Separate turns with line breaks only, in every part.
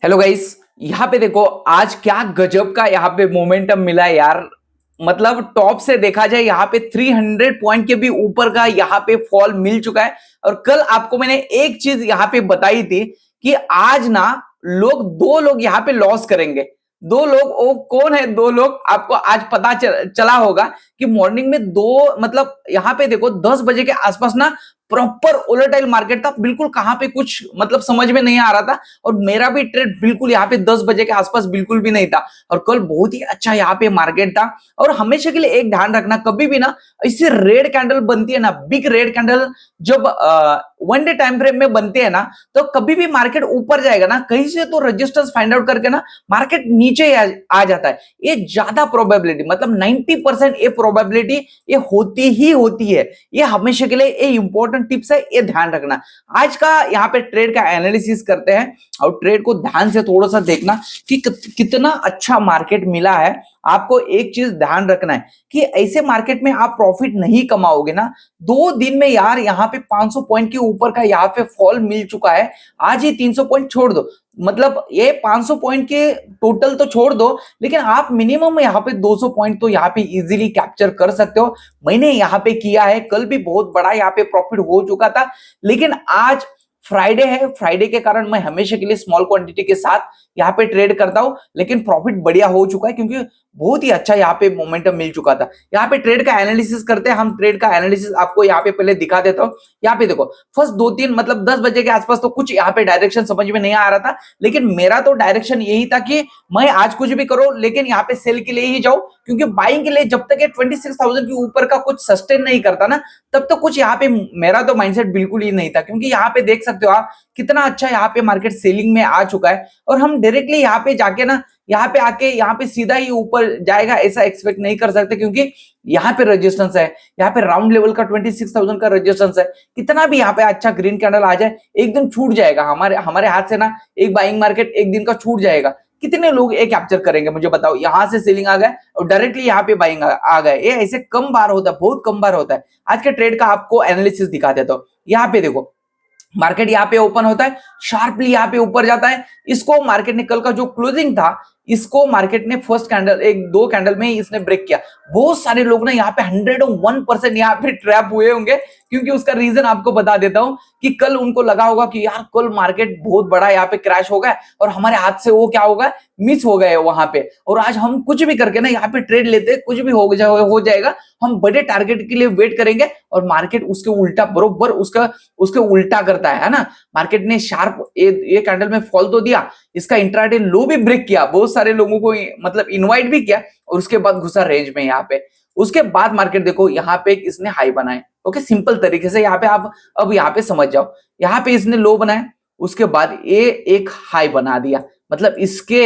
Hello guys. यहाँ पे देखो आज क्या गजब का यहाँ पे मोमेंटम मिला है यार। मतलब टॉप से देखा जाए यहाँ पे 300 पॉइंट के भी ऊपर का यहाँ पे फॉल मिल चुका है। और कल आपको मैंने एक चीज यहाँ पे बताई थी कि आज ना दो लोग यहाँ पे लॉस करेंगे। दो लोग, वो कौन है दो लोग, आपको आज पता चला होगा कि मॉर्निंग में दो, मतलब यहाँ पे देखो 10 बजे के आसपास ना प्रॉपर वोलेटाइल मार्केट था। बिल्कुल कहां पे कुछ मतलब समझ में नहीं आ रहा था। और मेरा भी ट्रेड बिल्कुल यहाँ पे 10 बजे के आसपास बिल्कुल भी नहीं था। और कल बहुत ही अच्छा यहाँ पे मार्केट था। और हमेशा के लिए एक ध्यान रखना, कभी भी ना इससे रेड कैंडल बनती है ना, बिग रेड कैंडल जब वन डे टाइम फ्रेम में बनती है ना, तो कभी भी मार्केट ऊपर जाएगा ना कहीं से तो रेजिस्टेंस फाइंड आउट करके ना मार्केट नीचे आ जाता है। ये ज्यादा प्रोबेबिलिटी, मतलब 90% ये प्रोबेबिलिटी ये होती ही होती है। ये हमेशा के लिए ये इंपॉर्टेंट टिप्स है, ये ध्यान रखना। आज का यहाँ पे ट्रेड का एनालिसिस करते हैं और ट्रेड को ध्यान से थोड़ा सा देखना कि कितना अच्छा मार्केट मिला है। आपको एक चीज ध्यान रखना है कि ऐसे मार्केट में आप प्रॉफिट नहीं कमाओगे ना। 2 दिन में यार यहाँ पे 500 पॉइंट के ऊपर का यहाँ पे फॉल मिल चुका है। आज ही 300 पॉइंट छोड़ दो, मतलब ये 500 पॉइंट के टोटल तो छोड़ दो, लेकिन आप मिनिमम यहाँ पे 200 पॉइंट तो यहाँ पे इजीली कैप्चर कर सकते हो। मैंने यहाँ पे किया है, कल भी बहुत बड़ा यहाँ पे प्रॉफिट हो चुका था। लेकिन आज फ्राइडे है, फ्राइडे के कारण मैं हमेशा के लिए स्मॉल क्वांटिटी के साथ यहाँ पे ट्रेड करता हूं। लेकिन प्रॉफिट बढ़िया हो चुका है क्योंकि बहुत ही अच्छा यहाँ पे मोमेंटम मिल चुका था। यहाँ पे ट्रेड का एनालिसिस करते हैं हम। ट्रेड का एनालिसिस आपको यहाँ पे पहले दिखा देता हूँ। यहाँ पे देखो फर्स्ट 2-3 मतलब 10 बजे के आसपास तो कुछ यहाँ पे डायरेक्शन समझ में नहीं आ रहा था। लेकिन मेरा तो डायरेक्शन यही था कि मैं आज कुछ भी करो लेकिन यहाँ पे सेल के लिए ही जाओ, क्योंकि बाइंग के लिए जब तक ये 26,000 के ऊपर का कुछ सस्टेन नहीं करता ना, तब तो कुछ यहाँ पे मेरा तो माइंडसेट बिल्कुल ही नहीं था। क्योंकि यहाँ पे देख सकते हो आप कितना अच्छा यहाँ पे मार्केट सेलिंग में आ चुका है। और हम डायरेक्टली यहाँ पे जाके ना, यहाँ पे आके यहाँ पे सीधा ही ऊपर जाएगा ऐसा एक्सपेक्ट नहीं कर सकते, क्योंकि यहाँ पे रेजिस्टेंस है। यहाँ पे राउंड लेवल का 26,000 का रेजिस्टेंस है। कितना भी यहाँ पे अच्छा ग्रीन कैंडल आ जाए, एक दिन छूट जाएगा हमारे हमारे हाथ से ना। एक बाइंग मार्केट एक दिन का छूट जाएगा। कितने लोग ये कैप्चर करेंगे मुझे बताओ। यहां से सेलिंग आ गए और डायरेक्टली यहाँ पे बाइंग आ गए। ये ऐसे कम बार होता है, बहुत कम बार होता है। आज के ट्रेड का आपको एनालिसिस दिखा देता हूं। यहाँ पे देखो मार्केट यहाँ पे ओपन होता है, शार्पली यहाँ पे ऊपर जाता है। इसको मार्केट ने कल का जो क्लोजिंग था, इसको मार्केट ने फर्स्ट कैंडल, एक दो कैंडल में ही इसने ब्रेक किया। बहुत सारे लोग ना यहाँ पे 101% यहाँ पे ट्रैप हुए होंगे। क्योंकि उसका रीजन आपको बता देता हूं कि कल उनको लगा होगा कि यार कल मार्केट बहुत बड़ा यहाँ पे क्रैश होगा और हमारे हाथ से वो क्या होगा, मिस हो गए वहां पे। और आज हम कुछ भी करके ना यहाँ पे ट्रेड लेते, कुछ भी हो जाएगा। हम बड़े टारगेट के लिए वेट करेंगे और मार्केट उसके उल्टा, बरोबर उसका उसके उल्टा करता है ना। मार्केट ने शार्प ये कैंडल में फॉल तो दिया, इसका इंट्राडे लो भी ब्रेक किया, बहुत सारे लोगों को मतलब इनवाइट भी किया, और उसके बाद घुसा रेंज में यहाँ पे। उसके बाद मार्केट देखो यहाँ पे इसने हाई बनाए। ओके, सिंपल तरीके से यहाँ पे आप अब यहाँ पे समझ जाओ। यहाँ पे इसने लो बनाया, उसके बाद ये एक हाई बना दिया, मतलब इसके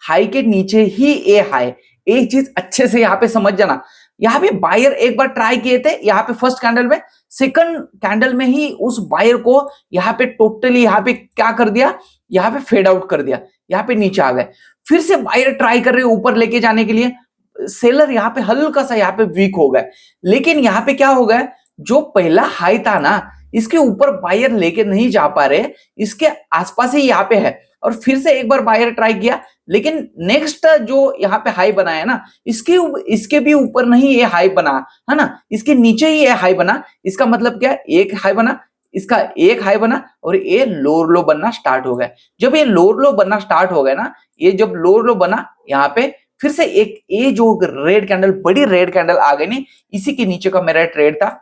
हाई के नीचे ही ये हाई। एक चीज अच्छे से यहाँ पे समझ जाना, यहाँ पे बायर एक बार ट्राई किए थे यहाँ पे फर्स्ट कैंडल में, सेकंड कैंडल में ही उस बायर को यहाँ पे टोटली यहाँ पे क्या कर दिया, यहाँ पे फेड आउट कर दिया, यहाँ पे नीचे आ गए। फिर से बायर ट्राई कर रहे ऊपर लेके जाने के लिए, सेलर यहाँ पे हल्का सा यहाँ पे वीक हो गए। लेकिन यहाँ पे क्या हो गया, जो पहला हाई था ना, इसके ऊपर बायर लेके नहीं जा पा रहे, इसके आसपास ही यहाँ पे है। और फिर से एक बार बायर ट्राई किया, लेकिन नेक्स्ट जो यहाँ पे हाई बना है ना, इसके भी ऊपर नहीं ये हाई बना है ना, इसके नीचे ही ये हाई बना। इसका मतलब क्या, एक हाई बना, इसका एक हाई बना, और ये लोअर लो बनना स्टार्ट हो गया। जब ये लोअर लो बनना स्टार्ट हो गया ना, ये जब लोअर लो बना यहाँ पे, फिर से एक ये जो रेड कैंडल, बड़ी रेड कैंडल आ गई नहीं, इसी के नीचे का मेरा ट्रेड था।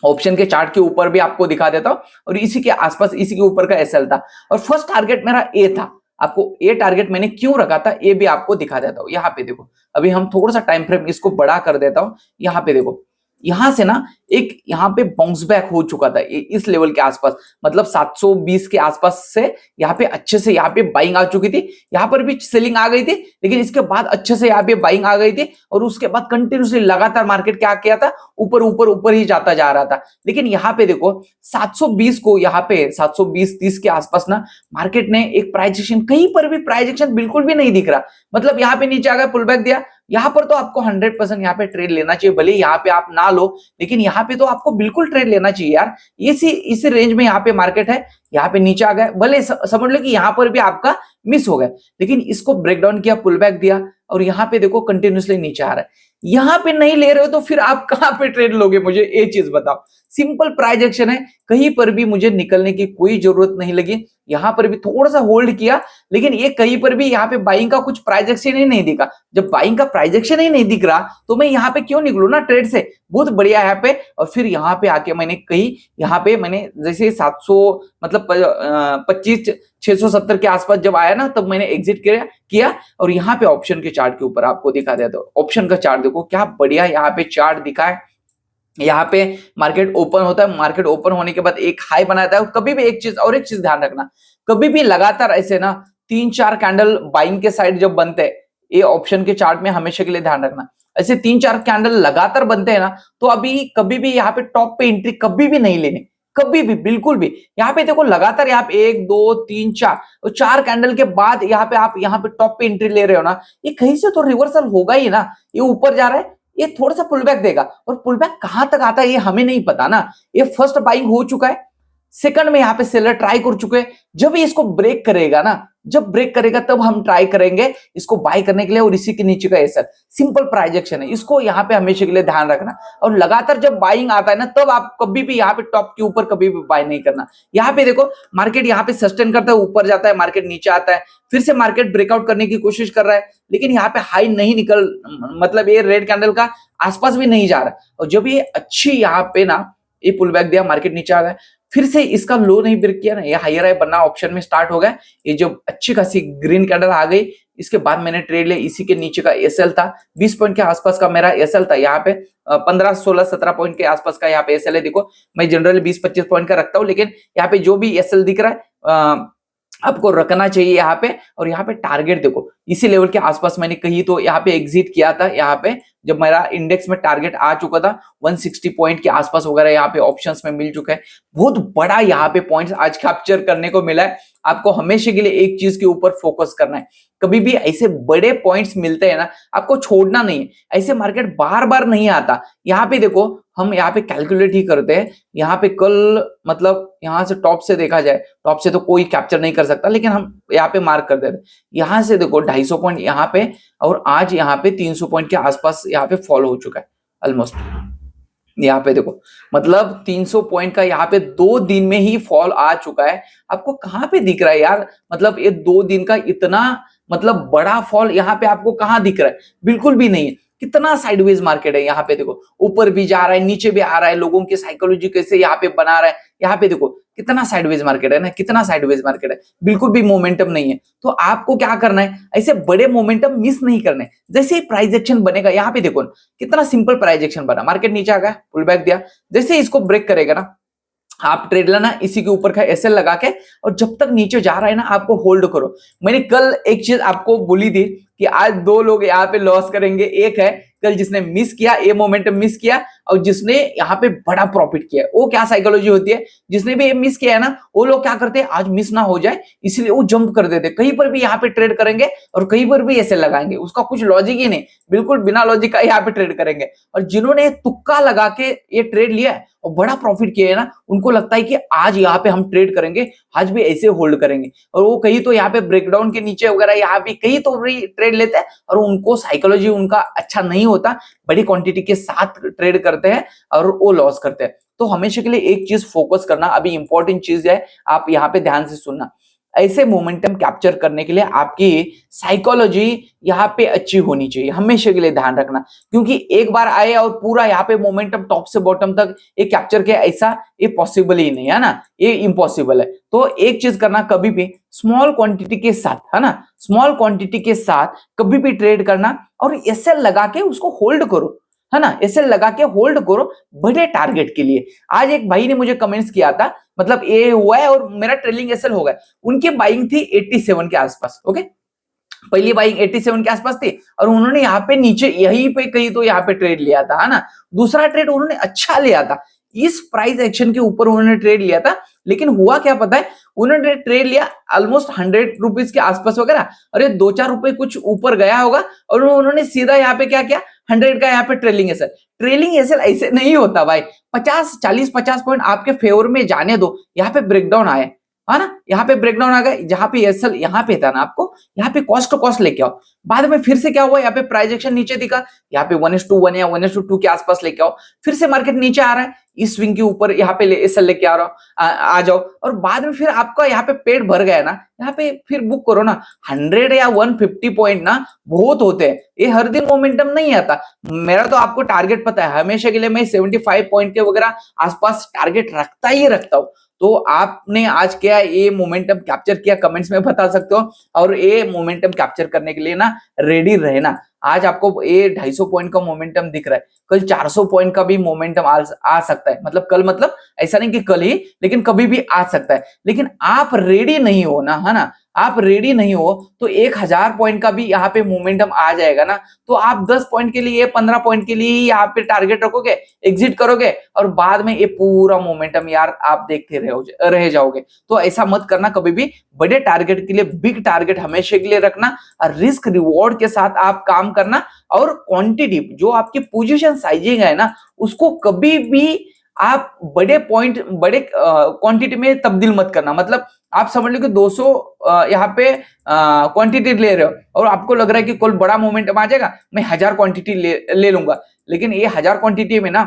ऑप्शन के चार्ट के ऊपर भी आपको दिखा देता हूं, और इसी के आसपास इसी के ऊपर का एसएल था। और फर्स्ट टारगेट मेरा ए था। आपको ये टारगेट मैंने क्यों रखा था ये भी आपको दिखा देता हूं। यहाँ पे देखो, अभी हम थोड़ा सा टाइम फ्रेम इसको बड़ा कर देता हूं। यहाँ पे देखो, यहां से ना एक यहाँ पे बाउंस बैक हो चुका था इस लेवल के आसपास, मतलब 720 के आसपास से यहाँ पे अच्छे से यहाँ पे बाइंग आ चुकी थी। यहाँ पर भी सेलिंग आ गई थी, लेकिन इसके बाद अच्छे से यहाँ पे बाइंग आ गई थी। और उसके बाद कंटिन्यूसली लगातार मार्केट क्या किया था, ऊपर ऊपर ऊपर ही जाता जा रहा था। लेकिन यहाँ पे देखो 720 को, यहाँ पे 720-30 के आसपास ना मार्केट ने एक प्राइस एक्शन, कहीं पर भी प्राइस एक्शन बिल्कुल भी नहीं दिख रहा। मतलब यहाँ पे नीचे आ गया, पुल बैक दिया, यहाँ पर तो आपको 100% यहाँ पे ट्रेड लेना चाहिए, भले यहाँ पे आप ना लो, लेकिन यहाँ पे तो आपको बिल्कुल ट्रेड लेना चाहिए यार। इसी रेंज में यहाँ पे मार्केट है, यहाँ पे नीचे आ गया, भले समझ लो कि यहाँ पर भी आपका मिस हो गया, लेकिन इसको ब्रेक डाउन किया, पुल बैक दिया, और यहाँ पे देखो कंटिन्यूसली नीचे आ रहा है। यहाँ पे नहीं ले रहे हो तो फिर आप कहाँ पे ट्रेड लोगे, मुझे ये चीज बताओ। सिंपल प्राइस एक्शन है, कहीं पर भी मुझे निकलने की कोई जरूरत नहीं लगी। यहाँ पर भी थोड़ा सा होल्ड किया, लेकिन ये कहीं पर भी यहाँ पे बाइंग का कुछ प्राइस एक्शन ही नहीं दिखा। जब बाइंग का प्राइस एक्शन ही नहीं दिख रहा तो मैं यहाँ पे क्यों निकलू ना ट्रेड से। बहुत बढ़िया यहाँ पे, और फिर यहाँ पे आके मैंने कही, यहाँ पे मैंने जैसे 700 मतलब 25 670 के आसपास जब आया ना, तब मैंने एग्जिट किया। और यहाँ पे ऑप्शन के चार्ट के ऊपर आपको दिखा देता हूं, ऑप्शन का चार्ट देखो क्या बढ़िया यहाँ पे चार्ट दिखा है। यहाँ पे मार्केट ओपन होता है, मार्केट ओपन होने के बाद एक हाई बनाता है। कभी भी एक चीज ध्यान रखना, कभी भी लगातार ऐसे ना 3-4 कैंडल बाइंग के साइड जब बनते हैं, ये ऑप्शन के चार्ट में हमेशा के लिए ध्यान रखना, ऐसे 3-4 कैंडल लगातार बनते हैं ना, तो अभी कभी भी यहाँ पे टॉप पे एंट्री कभी भी नहीं लेनी, कभी भी, बिल्कुल भी। यहाँ पे देखो लगातार यहाँ पे 1 2 3 4 और 4 कैंडल के बाद यहाँ पे आप यहाँ पे टॉप पे एंट्री ले रहे हो ना, ये कहीं से तो रिवर्सल होगा ही ना। ये ऊपर जा रहा है, ये थोड़ा सा पुल बैक देगा, और पुल बैक कहां तक आता है ये हमें नहीं पता ना। ये फर्स्ट बाइंग हो चुका है, सेकंड में यहाँ पे सेलर ट्राई कर चुके हैं। जब ये इसको ब्रेक करेगा ना, जब ब्रेक करेगा तब हम ट्राई करेंगे इसको बाय करने के लिए, और इसी के नीचे का एसएल सिंपल प्राइस एक्शन है, इसको यहाँ पे हमेशा के लिए ध्यान रखना। और लगातार जब बाइंग आता है ना, तब आप कभी भी यहाँ पे टॉप के ऊपर कभी भी बाय नहीं करना। यहाँ पे देखो मार्केट यहाँ पे सस्टेन करता है, ऊपर जाता है, मार्केट नीचे आता है, फिर से मार्केट ब्रेकआउट करने की कोशिश कर रहा है, लेकिन यहाँ पे हाई नहीं निकल, मतलब ये रेड कैंडल का आसपास भी नहीं जा रहा। और जब ये अच्छी यहाँ पे ना ये पुल बैक दिया, मार्केट नीचे आ गया, फिर से इसका लो नहीं ब्रेक किया ना, ये हायर हाई बनना ऑप्शन में स्टार्ट हो गया। ये जो अच्छी खासी ग्रीन कैंडल आ गई, इसके बाद मैंने ट्रेड लिया। इसी के नीचे का एसएल था, 20 पॉइंट के आसपास का मेरा एसएल था। यहाँ पे 15 16 17 पॉइंट के आसपास का यहाँ पे एसएल है। देखो मैं जनरली 20-25 पॉइंट का रखता हूँ, लेकिन यहाँ पे जो भी एसएल दिख रहा है आपको रखना चाहिए यहाँ पे। और यहाँ पे टारगेट देखो इसी लेवल के आसपास मैंने कही तो यहाँ पे एग्जिट किया था। यहाँ पे जब मेरा इंडेक्स में टारगेट आ चुका था 160 पॉइंट के आसपास वगैरह यहाँ पे ऑप्शंस में मिल चुका है। बहुत बड़ा यहाँ पे पॉइंट्स आज कैप्चर करने को मिला है। आपको हमेशा के लिए एक चीज के ऊपर फोकस करना है। कभी भी ऐसे बड़े पॉइंट्स मिलते हैं ना, आपको छोड़ना नहीं है। ऐसे मार्केट बार बार नहीं आता। यहाँ पे देखो हम यहाँ पे कैलकुलेट ही करते हैं। यहाँ पे कल मतलब यहाँ से टॉप से देखा जाए, टॉप से तो कोई कैप्चर नहीं कर सकता, लेकिन हम यहाँ पे मार्क कर देते। यहाँ से देखो 250 पॉइंट यहाँ पे, और आज यहाँ पे 300 पॉइंट के आसपास यहाँ पे फॉल हो चुका है ऑलमोस्ट। यहाँ पे देखो मतलब 300 पॉइंट का यहाँ पे 2 दिन में ही फॉल आ चुका है। आपको कहाँ पे दिख रहा है यार, मतलब ये 2 दिन का इतना मतलब बड़ा फॉल यहाँ पे आपको कहाँ दिख रहा है? बिल्कुल भी नहीं है। कितना साइडवेज मार्केट है। यहाँ पे देखो ऊपर भी जा रहा है, नीचे भी आ रहा है, लोगों की साइकोलॉजी कैसे यहाँ पे बना रहा है। यहाँ पे देखो कितना साइडवेज मार्केट है ना, कितना साइडवेज मार्केट है, बिल्कुल भी मोमेंटम नहीं है। तो आपको क्या करना है, ऐसे बड़े मोमेंटम मिस नहीं करने। जैसे ही प्राइस एक्शन बनेगा, यहाँ पे देखो कितना सिंपल प्राइस एक्शन बना, मार्केट नीचे आ गया, पुल बैक दिया, जैसे ही इसको ब्रेक करेगा ना, आप ट्रेड लेना इसी के ऊपर का एसएल लगा के, और जब तक नीचे जा रहा है ना आपको होल्ड करो। मैंने कल एक चीज आपको बोली थी कि आज 2 लोग यहाँ पे लॉस करेंगे। एक है कल जिसने मिस किया, ये मोमेंटम मिस किया, और जिसने यहाँ पे बड़ा प्रॉफिट किया। वो क्या साइकोलॉजी होती है, जिसने भी ये मिस किया है ना, वो लोग क्या करते हैं, आज मिस ना हो जाए इसलिए वो जंप कर देते, कहीं पर भी यहाँ पे ट्रेड करेंगे और कहीं पर भी ऐसे लगाएंगे। उसका कुछ लॉजिक ही नहीं, बिल्कुल बिना लॉजिक का यहाँ पे ट्रेड करेंगे। और जिन्होंने तुक्का लगा के ये ट्रेड लिया है और बड़ा प्रॉफिट किया है ना, उनको लगता है कि आज यहाँ पे हम ट्रेड करेंगे, आज भी ऐसे होल्ड करेंगे, और वो कहीं तो यहाँ पे ब्रेकडाउन के नीचे वगैरह यहाँ भी कहीं तो भी ट्रेड लेते हैं, और उनको साइकोलॉजी उनका अच्छा नहीं होता, बड़ी क्वांटिटी के साथ ट्रेड करते हैं और वो लॉस करते हैं। तो हमेशा के लिए एक चीज फोकस करना, अभी इंपॉर्टेंट चीज है, आप यहाँ पे ध्यान से सुनना। ऐसे मोमेंटम कैप्चर करने के लिए आपकी साइकोलॉजी यहाँ पे अच्छी होनी चाहिए, हमेशा के लिए ध्यान रखना। क्योंकि एक बार आए और पूरा यहाँ पे मोमेंटम टॉप से बॉटम तक ये कैप्चर किया, ऐसा ये पॉसिबल ही नहीं है ना, ये इम्पॉसिबल है। तो एक चीज करना, कभी भी स्मॉल क्वांटिटी के साथ, है ना, स्मॉल क्वांटिटी के साथ कभी भी ट्रेड करना, और एसएल लगा के उसको होल्ड करो, है ना, एसएल लगा के होल्ड करो बड़े टारगेट के लिए। आज एक भाई ने मुझे कमेंट्स किया था, मतलब ये हुआ है और मेरा ट्रेलिंग एसएल हो गया। उनकी बाइंग थी 87 के आसपास, ओके, पहली बाइंग 87 के आसपास थी, और उन्होंने यहाँ पे नीचे यहीं पे कहीं तो यहाँ पे ट्रेड लिया था, है ना। दूसरा ट्रेड उन्होंने अच्छा लिया था, इस प्राइस एक्शन के ऊपर उन्होंने ट्रेड लिया था, लेकिन हुआ क्या पता है, उन्होंने ट्रेड लिया ऑलमोस्ट 100 रुपीज के आसपास वगैरह, और ये 2-4 रुपए कुछ ऊपर गया होगा और उन्होंने सीधा यहाँ पे क्या किया, 100 का यहाँ पे ट्रेलिंग एसएल। ट्रेलिंग एसएल ऐसे नहीं होता भाई, 50 पॉइंट आपके फेवर में जाने दो, यहाँ पे ब्रेकडाउन आए, है ना, यहाँ पे ब्रेकडाउन आ गए, जहां पे एसएल यहाँ पे था ना, आपको यहाँ पे कॉस्ट टू कॉस्ट लेके आओ। बाद में फिर से क्या हुआ, यहाँ पे प्राइस एक्शन नीचे दिखा, यहाँ पे 1:1 या 1:2 के आसपास लेके आओ, फिर से मार्केट नीचे आ रहा है, इस स्विंग के ऊपर यहाँ पे एसएल लेके आ रहा हो, आ जाओ, और बाद में फिर आपका यहाँ पे पेट भर गया ना, यहाँ पे फिर बुक करो ना। 100 या 150 पॉइंट ना बहुत होते हैं, ये हर दिन मोमेंटम नहीं आता। मेरा तो आपको टारगेट पता है, हमेशा के लिए मैं 75 पॉइंट के वगैरह आसपास टारगेट रखता ही रखता हूँ। तो आपने आज क्या ये मोमेंटम कैप्चर किया, कमेंट्स में बता सकते हो, और ये मोमेंटम कैप्चर करने के लिए ना रेडी रहना। आज आपको ये 250 पॉइंट का मोमेंटम दिख रहा है, कल 400 पॉइंट का भी मोमेंटम आ सकता है, मतलब कल, मतलब ऐसा नहीं कि कल ही, लेकिन कभी भी आ सकता है। लेकिन आप रेडी नहीं हो ना, है ना, आप रेडी नहीं हो तो 1000 पॉइंट का भी यहाँ पे मोमेंटम आ जाएगा ना, तो आप 10 पॉइंट के लिए, 15 पॉइंट के लिए यहाँ पे टारगेट रखोगे, एग्जिट करोगे, और बाद में ये पूरा मोमेंटम यार आप देखते रह जाओगे। तो ऐसा मत करना कभी भी, बड़े टारगेट के लिए बिग टारगेट हमेशा के लिए रखना, और रिस्क रिवॉर्ड के साथ आप काम करना, और क्वांटिटी जो आपकी पोजीशन साइजिंग है ना, उसको कभी भी आप बड़े पॉइंट, बड़े क्वांटिटी में तब्दील मत करना। मतलब आप समझ लो कि 200 यहाँ पे क्वांटिटी ले रहे हो, और आपको लग रहा है कि कल बड़ा मोमेंटम आ जाएगा, मैं 1000 क्वांटिटी ले लूंगा, लेकिन ये 1000 क्वांटिटी में ना,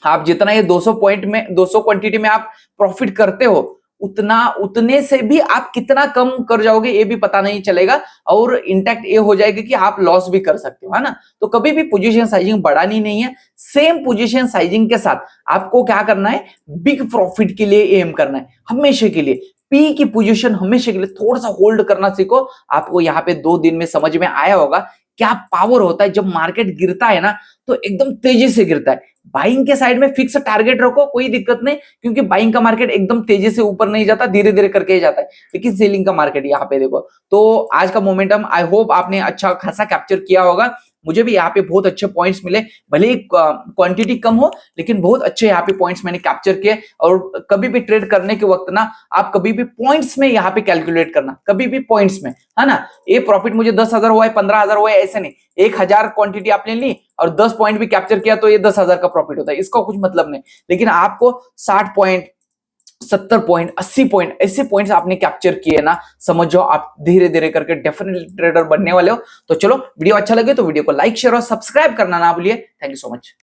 आप जितना ये 200 पॉइंट में, 200 क्वांटिटी में आप प्रॉफिट करते हो, उतने से भी आप कितना कम कर जाओगे ये भी पता नहीं चलेगा, और इंटैक्ट ये हो जाएगा कि आप लॉस भी कर सकते हो, है ना। तो कभी भी पोजीशन साइजिंग बढ़ानी नहीं है, सेम पोजीशन साइजिंग के साथ आपको क्या करना है, बिग प्रॉफिट के लिए एम करना है हमेशा के लिए। पी की पोजीशन हमेशा के लिए थोड़ा सा होल्ड करना सीखो। आपको यहाँ पे 2 दिन में समझ में आया होगा क्या पावर होता है, जब मार्केट गिरता है ना तो एकदम तेजी से गिरता है। बाइंग के साइड में फिक्स टारगेट रखो, कोई दिक्कत नहीं, क्योंकि बाइंग का मार्केट एकदम तेजी से ऊपर नहीं जाता, धीरे धीरे करके ही जाता है। लेकिन सेलिंग का मार्केट यहाँ पे देखो। तो आज का मोमेंटम आई होप आपने अच्छा खासा कैप्चर किया होगा। मुझे भी यहाँ पे बहुत अच्छे पॉइंट्स मिले, भले ही क्वांटिटी कम हो, लेकिन बहुत अच्छे यहाँ पे पॉइंट्स मैंने कैप्चर किए। और कभी भी ट्रेड करने के वक्त ना, आप कभी भी पॉइंट्स में यहाँ पे कैलकुलेट करना, कभी भी पॉइंट्स में, है ना। ये प्रॉफिट मुझे 10,000 हुआ है, 15,000 हुआ है, ऐसे नहीं। 1000 क्वांटिटी आपने ली और 10 पॉइंट भी कैप्चर किया तो ये 10,000 का प्रॉफिट होता है, इसका कुछ मतलब नहीं। लेकिन आपको 60 पॉइंट, 70 पॉइंट, 80 पॉइंट, ऐसे पॉइंट्स आपने कैप्चर किए ना, समझ जाओ आप धीरे धीरे करके डेफिनेटली ट्रेडर बनने वाले हो। तो चलो, वीडियो अच्छा लगे तो वीडियो को लाइक, शेयर और सब्सक्राइब करना ना भूलिए। Thank you so much.